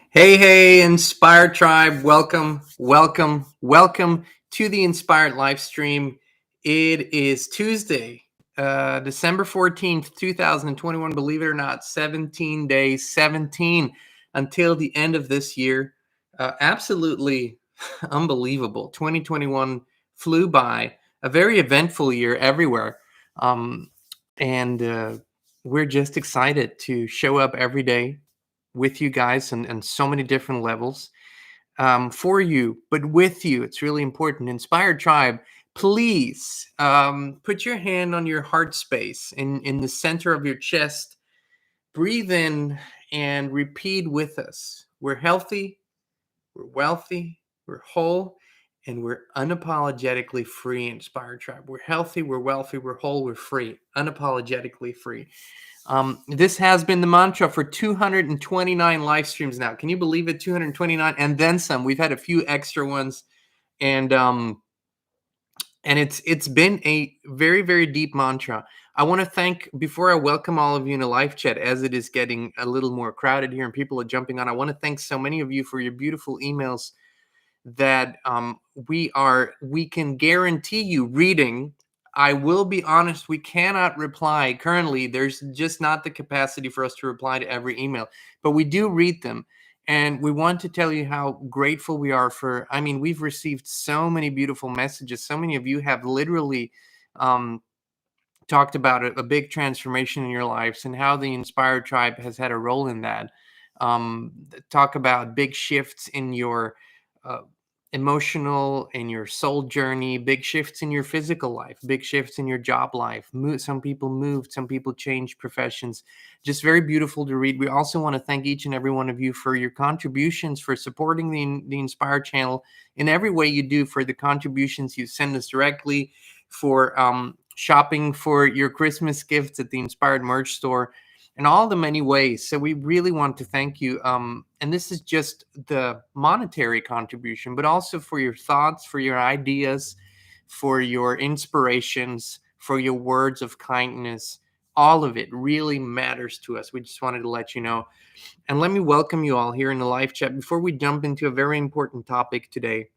Hey, Inspired Tribe. Welcome to the Inspired live stream. It is Tuesday, December 14th, 2021. Believe it or not, 17 days, 17 until the end of this year. Absolutely unbelievable. 2021 flew by, a very eventful year everywhere. And we're just excited to show up every day with you guys and so many different levels for you, but with you. It's really important. Inspired Tribe, please put your hand on your heart space in the center of your chest. Breathe in and repeat with us. We're healthy, we're wealthy, we're whole, and we're unapologetically free. Inspired Tribe. We're healthy, we're wealthy, we're whole, we're free, unapologetically free. This has been the mantra for 229 live streams now. Can you believe it? 229 and then some. We've had a few extra ones, and it's been a very, very deep mantra. I want to thank, before I welcome all of you in a live chat, as it is getting a little more crowded here and people are jumping on. I want to thank so many of you for your beautiful emails that we can guarantee you reading. I will be honest, we cannot reply currently. There's just not the capacity for us to reply to every email, but we do read them. And we want to tell you how grateful we are for, we've received so many beautiful messages. So many of you have literally talked about a big transformation in your lives and how the Inspired Tribe has had a role in that. Talk about big shifts in your emotional and your soul journey, big shifts in your physical life, big shifts in your job life. Some people moved, some people changed professions. Just very beautiful to read. We also want to thank each and every one of you for your contributions, for supporting the Inspire channel in every way you do, for the contributions you send us directly, for shopping for your Christmas gifts at the Inspired merch store, in all the many ways. So we really want to thank you. And this is just the monetary contribution, but also for your thoughts, for your ideas, for your inspirations, for your words of kindness. All of it really matters to us. We just wanted to let you know. And let me welcome you all here in the live chat before we jump into a very important topic today.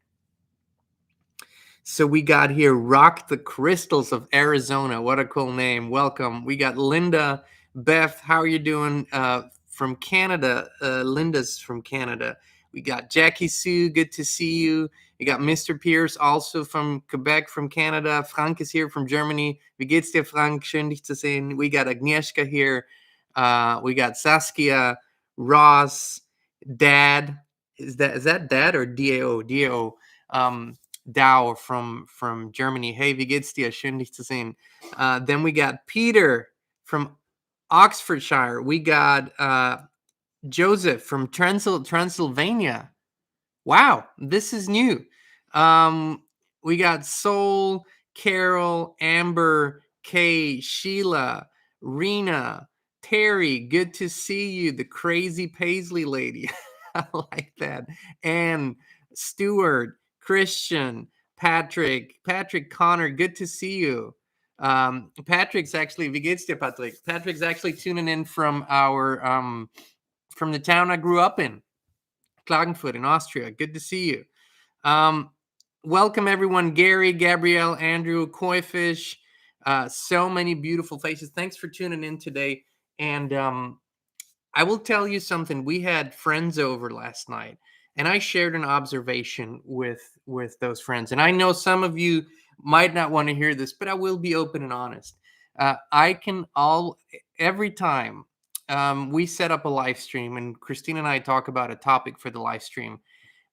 So we got here Rock the Crystals of Arizona. What a cool name. Welcome. We got Linda. Beth, how are you doing? From Canada. Linda's from Canada. We got Jackie Sue. Good to see you. We got Mr. Pierce, also from Quebec, from Canada. Frank is here from Germany. Wie geht's dir, Frank? Schön, dich zu sehen. We got Agnieszka here. We got Saskia, Ross, Dad. Is that Dad or DAO? DAO. Dao from Germany. Hey, wie geht's dir? Schön, dich zu sehen. Then we got Peter from Oxfordshire. We got Joseph from Transylvania. Wow, this is new. We got Soul, Carol, Amber, Kay, Sheila, Rena, Terry. Good to see you. The crazy Paisley lady. I like that. And Stuart, Christian, Patrick, Connor. Good to see you. Patrick's actually, wie geht's dir, Patrick? Patrick's actually tuning in from from the town I grew up in, Klagenfurt in Austria. Good to see you. Welcome everyone. Gary, Gabrielle, Andrew, Koifish. So many beautiful faces. Thanks for tuning in today. And I will tell you something. We had friends over last night, and I shared an observation with those friends. And I know some of you might not want to hear this, but I will be open and honest. Every time we set up a live stream and Christine and I talk about a topic for the live stream,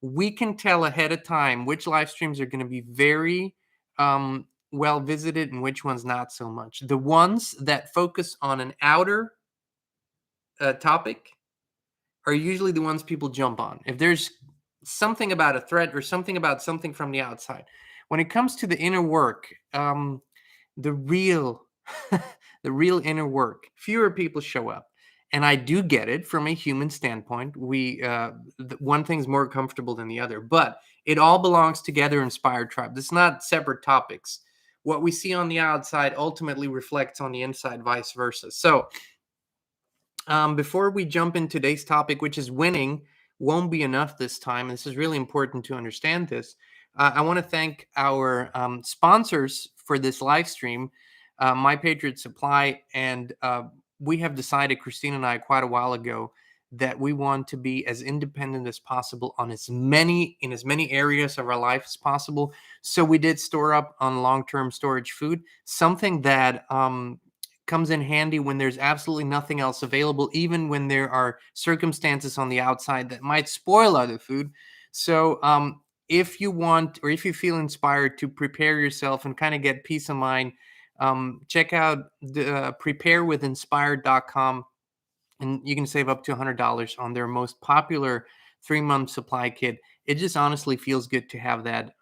we can tell ahead of time which live streams are going to be very well visited and which ones not so much. The ones that focus on an outer topic are usually the ones people jump on. If there's something about a threat or something about something from the outside, when it comes to the inner work, the real the real inner work, fewer people show up. And I do get it from a human standpoint. One thing's more comfortable than the other, but it all belongs together. Inspired Tribe. This is not separate topics. What we see on the outside ultimately reflects on the inside, vice versa. So before we jump into today's topic, which is winning won't be enough this time. This is really important to understand this. I want to thank our sponsors for this live stream, My Patriot Supply, and we have decided, Christine and I, quite a while ago, that we want to be as independent as possible on as many areas of our life as possible. So we did store up on long-term storage food, something that comes in handy when there's absolutely nothing else available, even when there are circumstances on the outside that might spoil other food. So if you want, or if you feel inspired to prepare yourself and kind of get peace of mind, check out the preparewithinspired.com, and you can save up to $100 on their most popular 3-month supply kit. It just honestly feels good to have that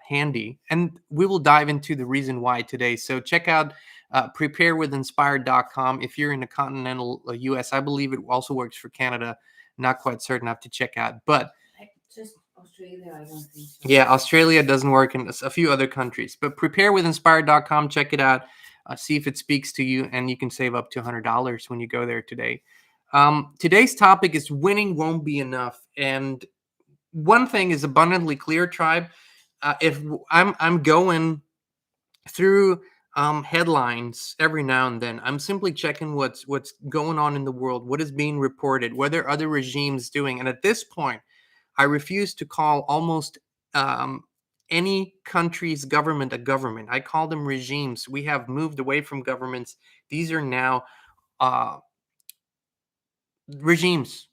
handy. And we will dive into the reason why today. So check out preparewithinspired.com. If you're in the continental US, I believe it also works for Canada. Not quite certain. I have to check out. But just Australia, I don't think so. yeah, Australia doesn't work in a few other countries. But preparewithinspired.com, check it out. See if it speaks to you, and you can save up to $100 when you go there today. Today's topic is winning won't be enough. And one thing is abundantly clear, tribe. If I'm going through headlines every now and then, I'm simply checking what's going on in the world, what is being reported, what are other regimes doing. And at this point, I refuse to call almost um, any country's government a government. I call them regimes. We have moved away from governments. These are now uh, regimes.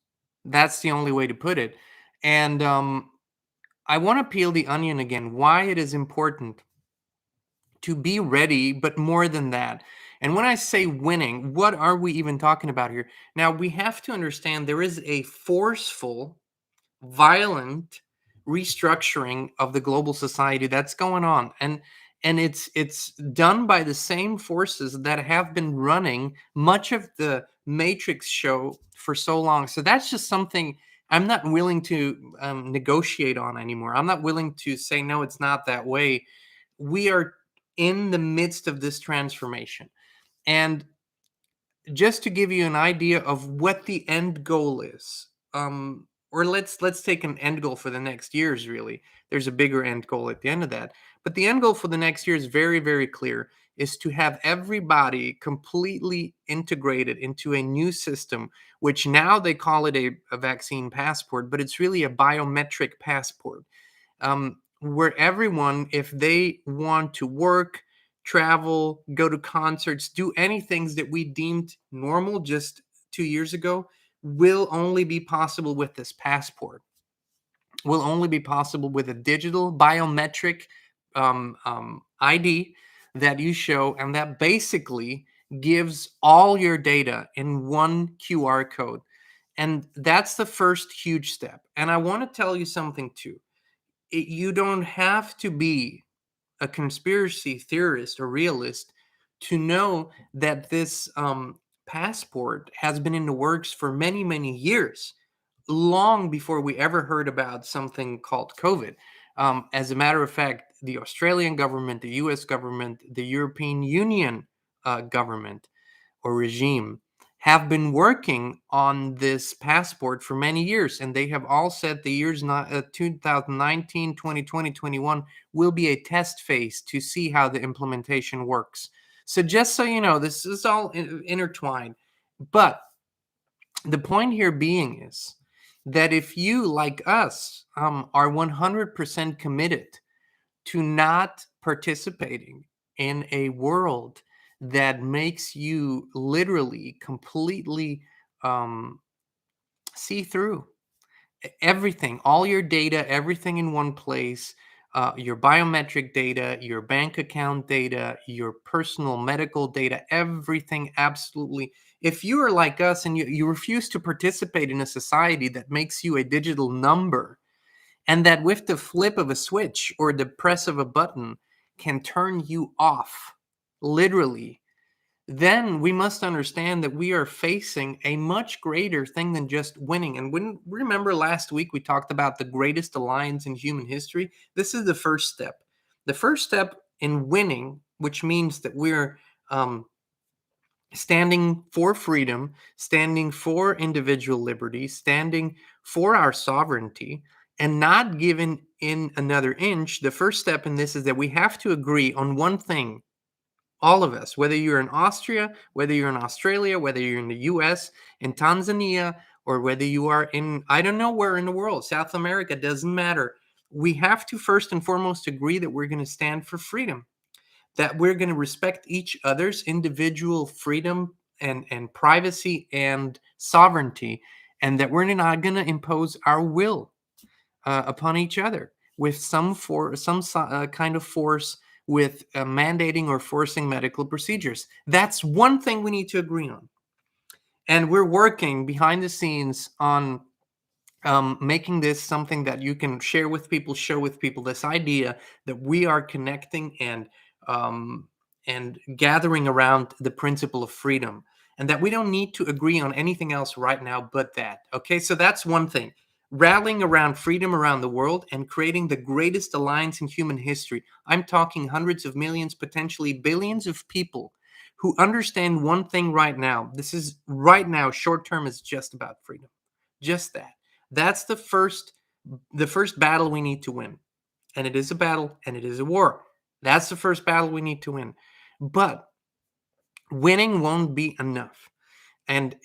That's the only way to put it. And I want to peel the onion again, why it is important to be ready, but more than that. And when I say winning, what are we even talking about here? Now, we have to understand there is a forceful, violent restructuring of the global society that's going on, and it's done by the same forces that have been running much of the Matrix show for so long. So that's just something I'm not willing to negotiate on anymore. I'm not willing to say no, it's not that way. We are in the midst of this transformation, and just to give you an idea of what the end goal is, or let's take an end goal for the next years. Really, there's a bigger end goal at the end of that, but the end goal for the next year is very, very clear, is to have everybody completely integrated into a new system, which now they call it a vaccine passport, but it's really a biometric passport, where everyone, if they want to work, travel, go to concerts, do any things that we deemed normal just 2 years ago, will only be possible with this passport. Will only be possible with a digital biometric ID that you show, and that basically gives all your data in one QR code. And that's the first huge step. And I want to tell you something too. You don't have to be a conspiracy theorist or realist to know that this passport has been in the works for many, many years, long before we ever heard about something called COVID. As a matter of fact, the Australian government, the US government, the European Union government or regime have been working on this passport for many years, and they have all said the years 2019, 2020, 21 will be a test phase to see how the implementation works. So just so you know, this is all intertwined. But the point here being is that if you, like us, are 100% committed to not participating in a world that makes you literally completely um, see through everything, all your data, everything in one place, your biometric data, your bank account data, your personal medical data, everything absolutely. If you are like us and you refuse to participate in a society that makes you a digital number, and that with the flip of a switch or the press of a button can turn you off, literally, then we must understand that we are facing a much greater thing than just winning. And when remember last week we talked about the greatest alliance in human history, this is the first step. The first step in winning, which means that we're um, standing for freedom, standing for individual liberty, standing for our sovereignty, and not giving in another inch. The first step in this is that we have to agree on one thing, all of us, whether you're in Austria, whether you're in Australia, whether you're in the US, in Tanzania, or whether you are in, I don't know where in the world, South America, doesn't matter. We have to first and foremost agree that we're going to stand for freedom, that we're going to respect each other's individual freedom and privacy and sovereignty, and that we're not going to impose our will upon each other with kind of force, with mandating or forcing medical procedures. That's one thing we need to agree on. And we're working behind the scenes on making this something that you can share with people, show with people, this idea that we are connecting um, and gathering around the principle of freedom, and that we don't need to agree on anything else right now but that. Okay, so that's one thing. Rallying around freedom around the world and creating the greatest alliance in human history. I'm talking hundreds of millions, potentially billions of people who understand one thing right now. This is right now, short term is just about freedom. Just that. That's the first battle we need to win. And it is a battle and it is a war. That's the first battle we need to win. But winning won't be enough. And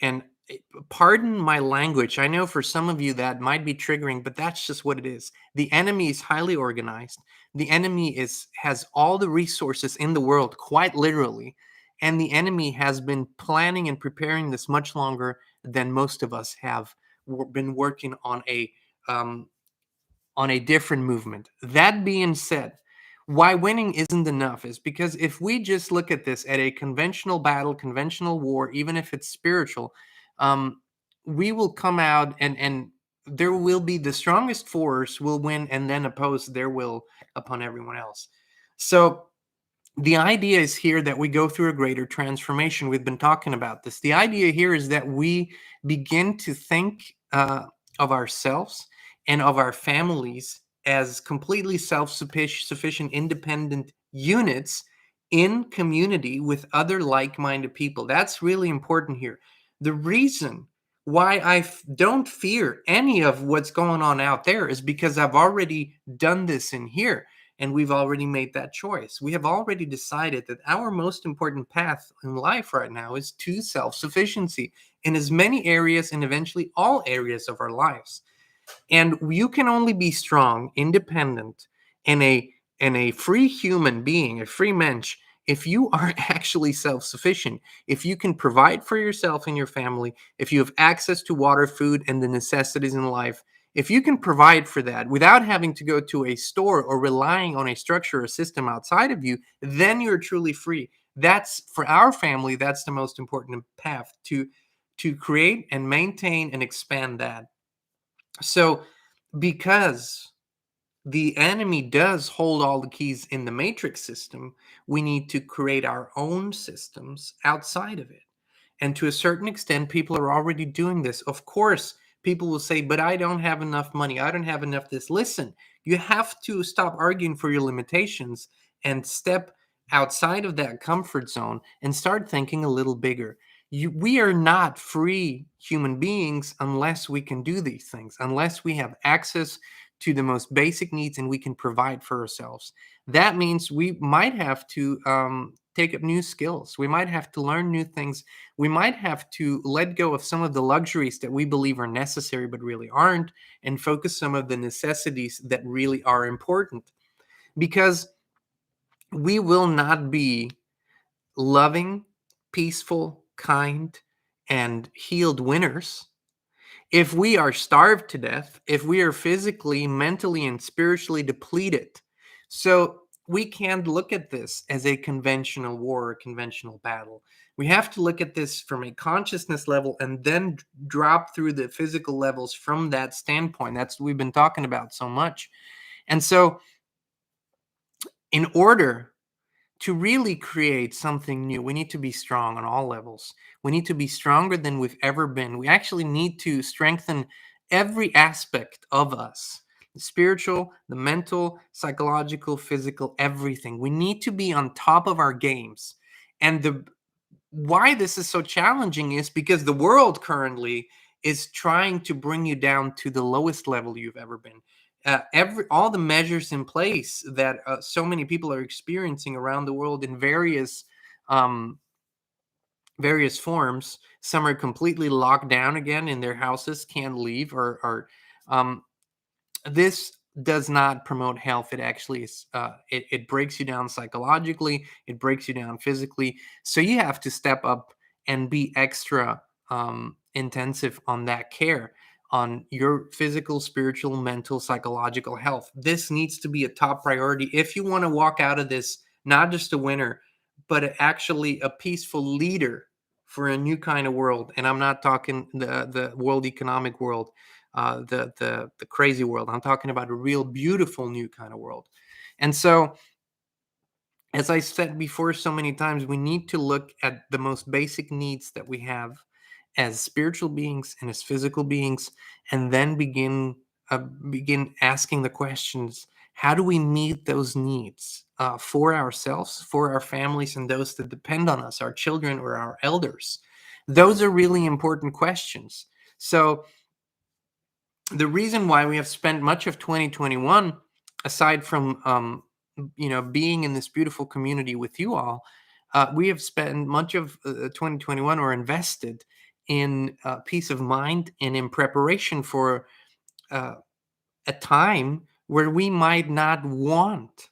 pardon my language. I know for some of you that might be triggering, but that's just what it is. The enemy is highly organized. The enemy has all the resources in the world, quite literally. And the enemy has been planning and preparing this much longer than most of us have been working um, on a different movement. That being said, why winning isn't enough is because if we just look at this at a conventional battle, conventional war, even if it's spiritual, um, we will come out and there will be the strongest force will win and then oppose their will upon everyone else. So the idea is here that we go through a greater transformation. We've been talking about this. The idea here is that we begin to think of ourselves and of our families as completely self-sufficient, independent units in community with other like-minded people. That's really important here. The reason why don't fear any of what's going on out there is because I've already done this in here. And we've already made that choice. We have already decided that our most important path in life right now is to self-sufficiency in as many areas and eventually all areas of our lives. And you can only be strong, independent, and a free human being, a free mensch, if you are actually self-sufficient, if you can provide for yourself and your family, if you have access to water, food, and the necessities in life, if you can provide for that without having to go to a store or relying on a structure or system outside of you, then you're truly free. That's for our family, that's the most important path to create and maintain and expand that. So, because the enemy does hold all the keys in the matrix system, we need to create our own systems outside of it. And to a certain extent, people are already doing this. Of course, people will say, but I don't have enough money. I don't have enough this. Listen, you have to stop arguing for your limitations and step outside of that comfort zone and start thinking a little bigger. We are not free human beings unless we can do these things, unless we have access to the most basic needs and we can provide for ourselves. That means we might have to take up new skills. We might have to learn new things. We might have to let go of some of the luxuries that we believe are necessary but really aren't, and focus some of the necessities that really are important. Because we will not be loving, peaceful, kind, and healed winners if we are starved to death, if we are physically, mentally, and spiritually depleted. So we can't look at this as a conventional war or conventional battle. We have to look at this from a consciousness level and then drop through the physical levels from that standpoint. That's what we've been talking about so much. And so, in order to really create something new, we need to be strong on all levels. We need to be stronger than we've ever been. We actually need to strengthen every aspect of us: the spiritual, the mental, psychological, physical, everything. We need to be on top of our games. And why this is so challenging is because the world currently is trying to bring you down to the lowest level you've ever been. All the measures in place that so many people are experiencing around the world in um, various forms. Some are completely locked down again in their houses, can't leave, or um, this does not promote health. It actually is, it breaks you down psychologically, it breaks you down physically. So you have to step up and be extra intensive on that care, on your physical, spiritual, mental, psychological health. This needs to be a top priority if you want to walk out of this not just a winner, but actually a peaceful leader for a new kind of world. And I'm not talking the world economic world, the crazy world. I'm talking about a real beautiful new kind of world. And so, as I said before so many times, we need to look at the most basic needs that we have as spiritual beings and as physical beings, and then begin asking the questions: how do we meet those needs for ourselves, for our families, and those that depend on us, our children or our elders? Those are really important questions. So the reason why we have spent much of 2021, aside from being in this beautiful community with you all, we have spent much of 2021 or invested in peace of mind and in preparation for uh, a time where we might not want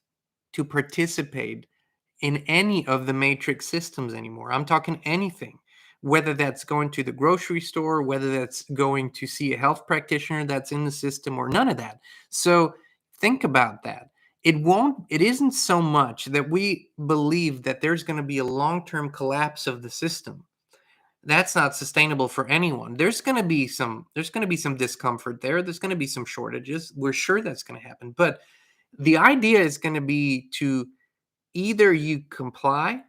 to participate in any of the matrix systems anymore. I'm talking anything, whether that's going to the grocery store, whether that's going to see a health practitioner that's in the system, or none of that. So think about that. It isn't so much that we believe that there's going to be a long-term collapse of the system. That's not sustainable for anyone. There's going to be some discomfort there. There's going to be some shortages. We're sure that's going to happen. But the idea is going to be to either you comply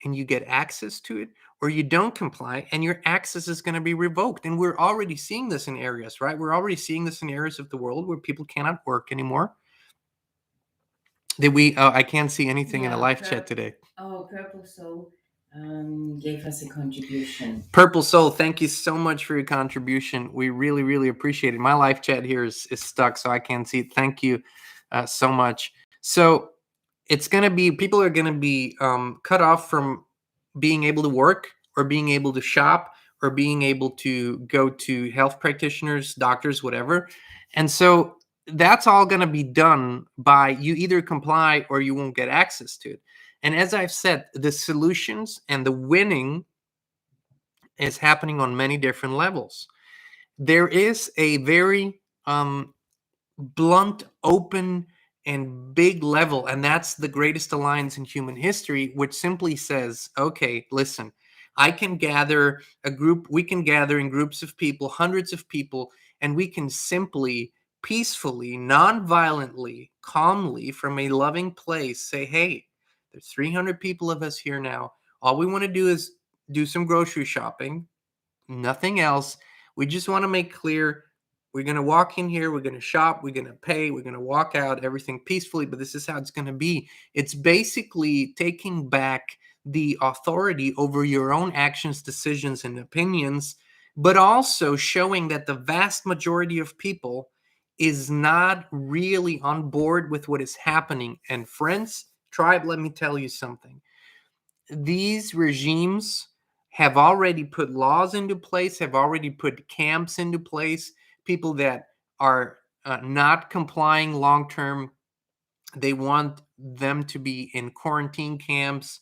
and you get access to it, or you don't comply and your access is going to be revoked. And we're already seeing this in areas, right? We're already seeing this in areas of the world where people cannot work anymore. Did we? I can't see anything in the Yeah, live chat today. Purple Soul gave us a contribution. Purple Soul, thank you so much for your contribution. We really, really appreciate it. My live chat here is stuck, so I can't see it. Thank you so much. So it's going to be, people are going to be cut off from being able to work, or being able to shop, or being able to go to health practitioners, doctors, whatever. And so that's all going to be done by you either comply or you won't get access to it. And as I've said, the solutions and the winning is happening on many different levels. There is a very blunt, open, and big level, and that's the greatest alliance in human history, which simply says, okay, listen, we can gather in groups of people, hundreds of people, and we can simply, peacefully, non-violently, calmly, from a loving place say, hey, there's 300 people of us here now. All we want to do is do some grocery shopping, nothing else. We just want to make clear, we're going to walk in here, we're going to shop, we're going to pay, we're going to walk out, everything peacefully, but this is how it's going to be. It's basically taking back the authority over your own actions, decisions, and opinions, but also showing that the vast majority of people is not really on board with what is happening. And friends, tribe, let me tell you something. These regimes have already put laws into place, have already put camps into place, people that are not complying long term. They want them to be in quarantine camps.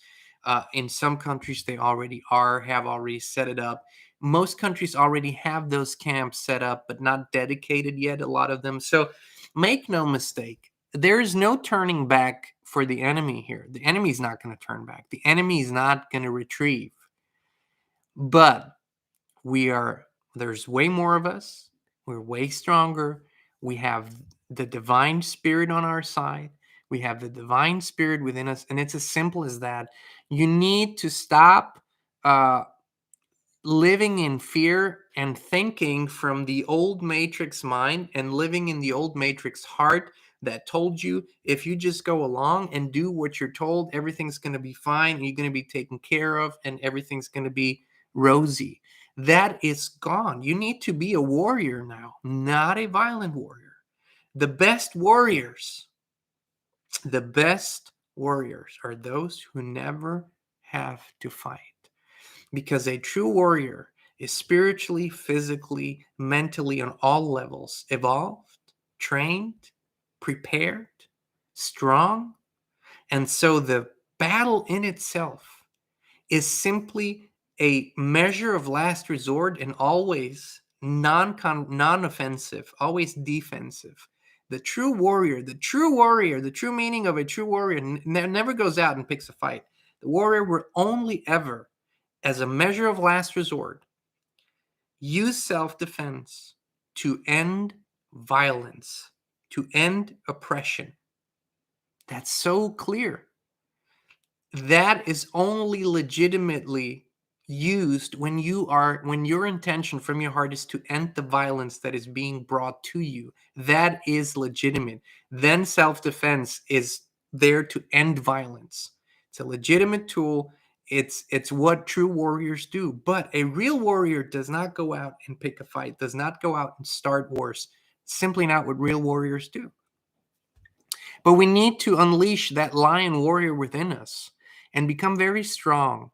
In some countries, they already have already set it up. Most countries already have those camps set up, but not dedicated yet, a lot of them. So make no mistake, there is no turning back for the enemy here. The enemy is not going to turn back. The enemy is not going to retrieve. But there's way more of us. We're way stronger. We have the divine spirit on our side. We have the divine spirit within us. And it's as simple as that. You need to stop uh, living in fear and thinking from the old matrix mind and living in the old matrix heart that told you if you just go along and do what you're told, everything's going to be fine, and you're going to be taken care of, and everything's going to be rosy. That is gone. You need to be a warrior now, not a violent warrior. The best warriors, the best warriors are those who never have to fight. Because a true warrior is spiritually, physically, mentally, on all levels evolved, trained, prepared, strong. And so the battle in itself is simply a measure of last resort, and always non-offensive, always defensive. The true warrior, the true meaning of a true warrior never goes out and picks a fight. The warrior will only ever, as a measure of last resort, use self-defense to end violence, to end oppression. That's so clear. That is only legitimately used when your intention from your heart is to end the violence that is being brought to you. That is legitimate. Then self-defense is there to end violence. It's a legitimate tool. It's what true warriors do. But a real warrior does not go out and pick a fight, does not go out and start wars. Simply not what real warriors do. But we need to unleash that lion warrior within us and become very strong,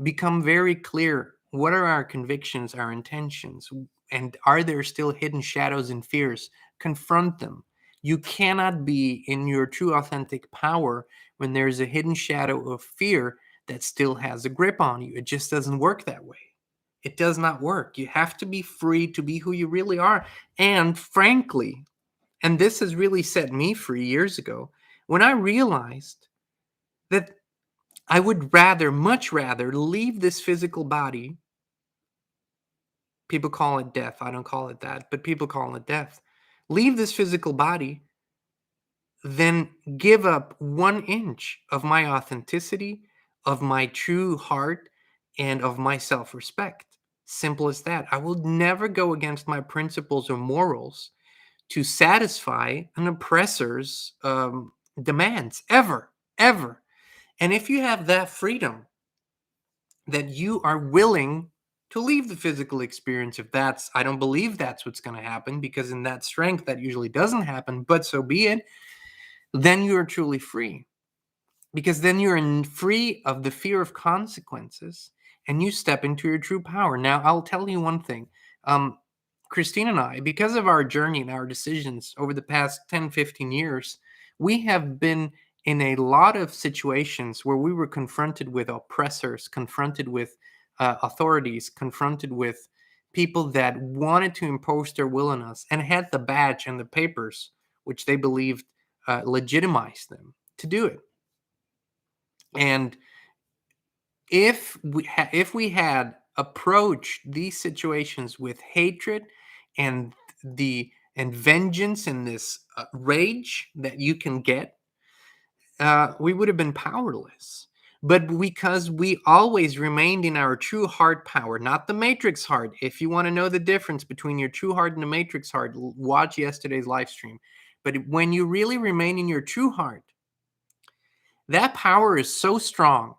become very clear. What are our convictions, our intentions? And are there still hidden shadows and fears? Confront them. You cannot be in your true authentic power when there's a hidden shadow of fear that still has a grip on you. It just doesn't work that way. It does not work. You have to be free to be who you really are. And frankly, and this has really set me free years ago, when I realized that I would much rather leave this physical body. People call it death. I don't call it that, but people call it death. Leave this physical body than give up 1 inch of my authenticity, of my true heart, and of my self-respect. Simple as that. I will never go against my principles or morals to satisfy an oppressor's demands, ever, ever. And if you have that freedom, that you are willing to leave the physical experience, I don't believe that's what's going to happen, because in that strength, that usually doesn't happen, but so be it, then you are truly free. Because then you're free of the fear of consequences, and you step into your true power. Now, I'll tell you one thing. Kristin and I, because of our journey and our decisions over the past 10, 15 years, we have been in a lot of situations where we were confronted with oppressors, confronted with authorities, confronted with people that wanted to impose their will on us and had the badge and the papers, which they believed legitimized them to do it. And if we had approached these situations with hatred and vengeance and this rage that you can get, we would have been powerless. But because we always remained in our true heart power, not the matrix heart. If you want to know the difference between your true heart and the matrix heart, watch yesterday's live stream. But when you really remain in your true heart, that power is so strong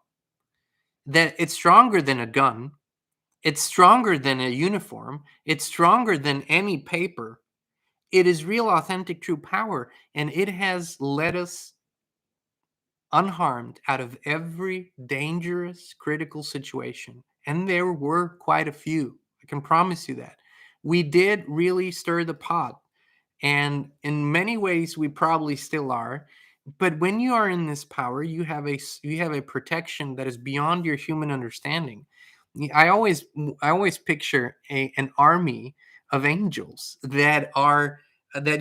that it's stronger than a gun. It's stronger than a uniform. It's stronger than any paper. It is real, authentic, true power. And it has led us unharmed out of every dangerous, critical situation. And there were quite a few. I can promise you that. We did really stir the pot. And in many ways, we probably still are. But when you are in this power, you have a protection that is beyond your human understanding. I always picture an army of angels that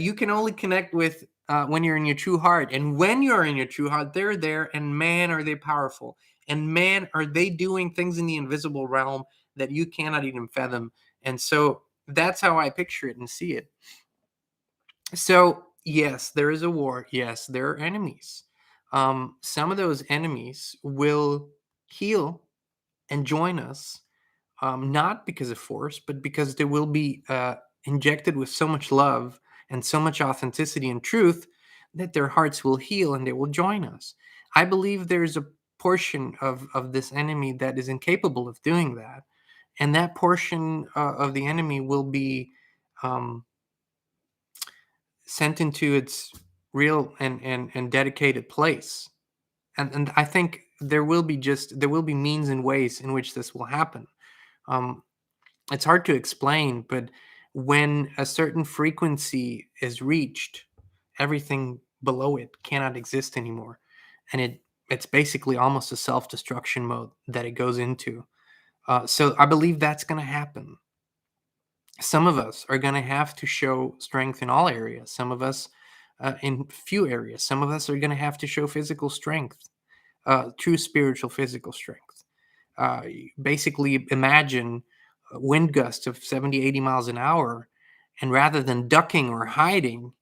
you can only connect with when you're in your true heart. And when you're in your true heart, they're there, and man, are they powerful. And man, are they doing things in the invisible realm that you cannot even fathom. And so that's how I picture it and see it. So, yes, there is a war. Yes, there are enemies. Some of those enemies will heal and join us, not because of force, but because they will be injected with so much love and so much authenticity and truth that their hearts will heal and they will join us. I believe there's a portion of this enemy that is incapable of doing that. And that portion of the enemy will be um, sent into its real and dedicated place. And I think there will be means and ways in which this will happen. Um, it's hard to explain, but when a certain frequency is reached, everything below it cannot exist anymore, and it's basically almost a self-destruction mode that it goes into. So I believe that's going to happen. Some of us are going to have to show strength in all areas. Some of us in few areas. Some of us are going to have to show physical strength, true spiritual physical strength. Uh, Basically, imagine wind gusts of 70, 80 miles an hour, and rather than ducking or hiding,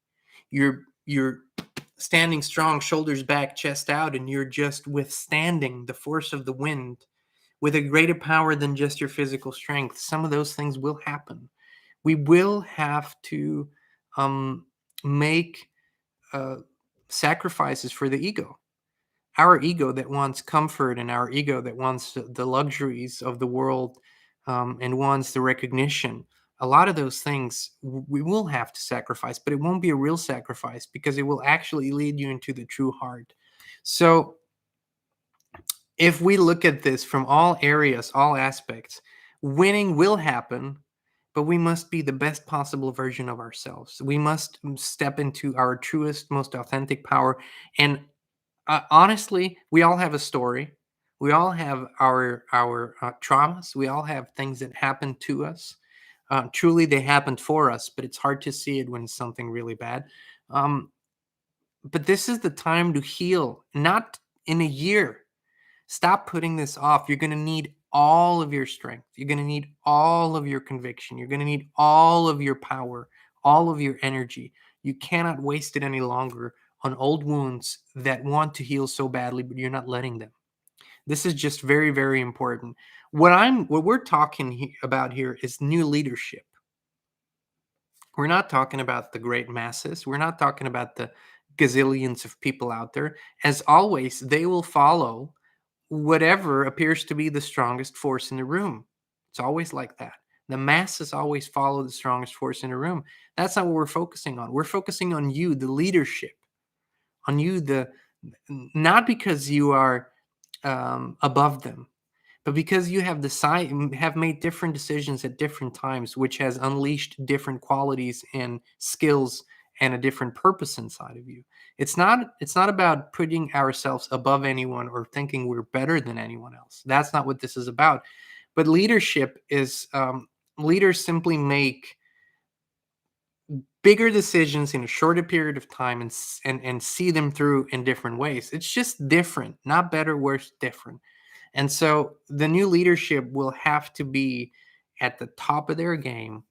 you're standing strong, shoulders back, chest out, and you're just withstanding the force of the wind with a greater power than just your physical strength. Some of those things will happen. We will have to um, make uh, sacrifices for the ego. Our ego that wants comfort, and our ego that wants the luxuries of the world, and wants the recognition. A lot of those things we will have to sacrifice, but it won't be a real sacrifice because it will actually lead you into the true heart. So if we look at this from all areas, all aspects, winning will happen, but we must be the best possible version of ourselves. We must step into our truest, most authentic power. And honestly, we all have a story. We all have our traumas. We all have things that happen to us. Truly, they happened for us, but it's hard to see it when it's something really bad. Um, but this is the time to heal, not in a year. Stop putting this off. You're going to need all of your strength. You're going to need all of your conviction. You're going to need all of your power, all of your energy. You cannot waste it any longer on old wounds that want to heal so badly, but you're not letting them. This is just very, very important. What we're talking about here is new leadership. We're not talking about the great masses. We're not talking about the gazillions of people out there. As always, they will follow whatever appears to be the strongest force in the room. It's always like that. The masses always follow the strongest force in the room. That's not what we're focusing on. We're focusing on you, the leadership, on you, the not because you are above them, but because you have made different decisions at different times, which has unleashed different qualities and skills and a different purpose inside of you. It's not about putting ourselves above anyone or thinking we're better than anyone else. That's not what this is about. But leadership is leaders simply make bigger decisions in a shorter period of time, and see them through in different ways. It's just different, not better, worse, different. And so the new leadership will have to be at the top of their game.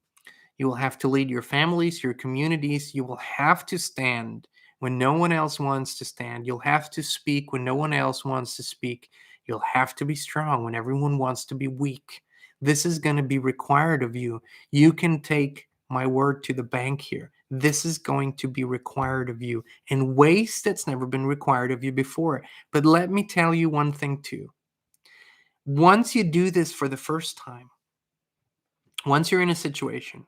You will have to lead your families, your communities. You will have to stand when no one else wants to stand. You'll have to speak when no one else wants to speak. You'll have to be strong when everyone wants to be weak. This is going to be required of you. You can take my word to the bank here. This is going to be required of you in ways that's never been required of you before. But let me tell you one thing too. Once you do this for the first time, once you're in a situation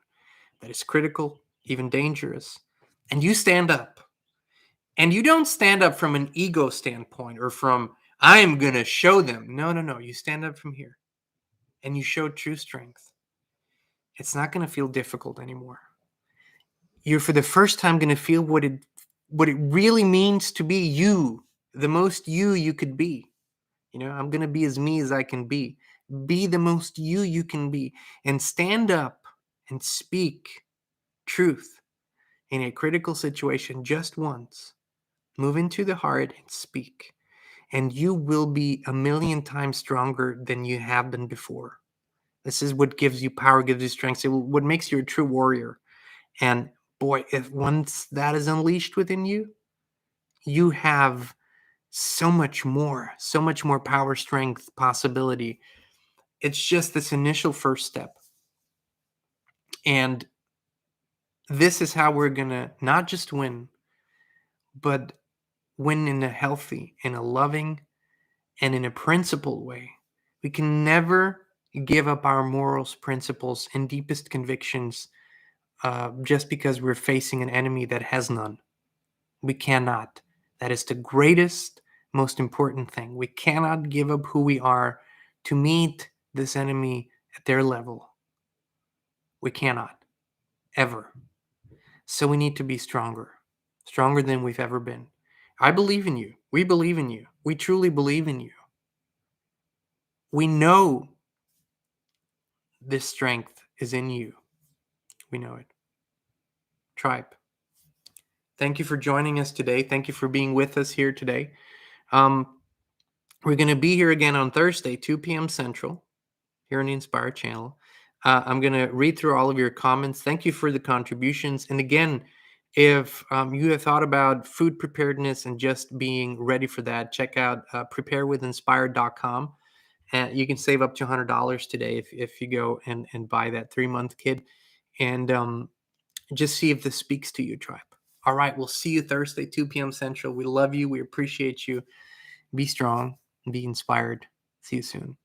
that is critical, even dangerous, and you stand up, and you don't stand up from an ego standpoint or from, I am going to show them. No, no, no. You stand up from here and you show true strength. It's not going to feel difficult anymore. You're for the first time going to feel what it really means to be you, the most you could be. I'm going to be as me as I can be. Be the most you can be, and stand up and speak truth in a critical situation just once. Move into the heart and speak, and you will be a million times stronger than you have been before. This is what gives you power, gives you strength. What makes you a true warrior. And boy, if once that is unleashed within you, you have so much more power, strength, possibility. It's just this initial first step. And this is how we're going to not just win, But when in a healthy, in a loving, and in a principled way, we can never give up our morals, principles, and deepest convictions just because we're facing an enemy that has none. We cannot. That is the greatest, most important thing. We cannot give up who we are to meet this enemy at their level. We cannot, ever. So we need to be stronger than we've ever been. I believe in you. We believe in you. We truly believe in you. We know this strength is in you. We know it. Tribe, thank you for joining us today. Thank you for being with us here today. We're going to be here again on Thursday, 2 p.m. Central, here on the Inspire channel. I'm going to read through all of your comments. Thank you for the contributions. And again, if you have thought about food preparedness and just being ready for that, check out preparewithinspire.com. And you can save up to $100 today if you go and buy that 3-month kit. And just see if this speaks to you, tribe. All right, we'll see you Thursday, 2 p.m. Central. We love you. We appreciate you. Be strong. Be inspired. See you soon.